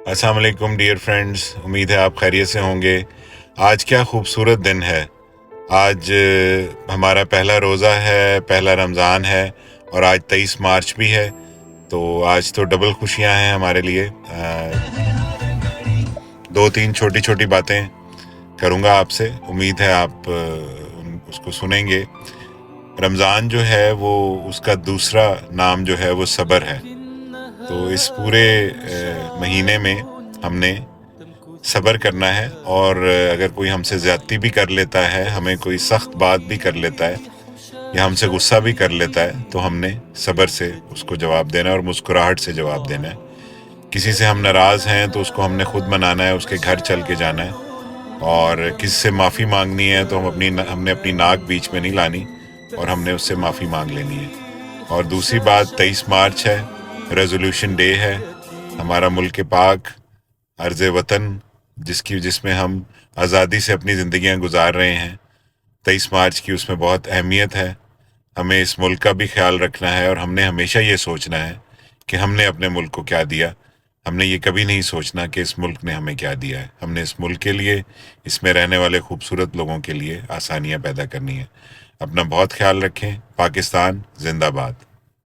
अस्सलाम वालेकुम dear friends, उम्मीद है आप खैरियत से होंगे। आज क्या खूबसूरत दिन है। आज हमारा पहला रोज़ा है, पहला रमज़ान है और आज 23 मार्च भी है। तो आज तो डबल खुशियां हैं हमारे लिए। दो तीन छोटी छोटी बातें करूँगा आपसे, उम्मीद है आप उसको सुनेंगे। रमज़ान जो है वो उसका दूसरा नाम जो है वो सब्र है। तो इस पूरे महीने में हमने सब्र करना है, और अगर कोई हमसे ज़्यादती भी कर लेता है, हमें कोई सख्त बात भी कर लेता है या हमसे गुस्सा भी कर लेता है, तो हमने सब्र से उसको जवाब देना है और मुस्कुराहट से जवाब देना है। किसी से हम नाराज़ हैं तो उसको हमने खुद मनाना है, उसके घर चल के जाना है। और किसी से माफ़ी मांगनी है तो हमने अपनी नाक बीच में नहीं लानी और हमने उससे माफ़ी मांग लेनी है। और दूसरी बात, 23 मार्च है, रेजोल्यूशन डे है। हमारा मुल्क पाक, अर्ज़ वतन, जिसमें हम आज़ादी से अपनी ज़िंदगियां गुजार रहे हैं, 23 मार्च की उसमें बहुत अहमियत है। हमें इस मुल्क का भी ख्याल रखना है और हमने हमेशा ये सोचना है कि हमने अपने मुल्क को क्या दिया। हमने ये कभी नहीं सोचना कि इस मुल्क ने हमें क्या दिया है। हमने इस मुल्क के लिए, इसमें रहने वाले खूबसूरत लोगों के लिए आसानियां पैदा करनी है। अपना बहुत ख्याल रखें। पाकिस्तान जिंदाबाद।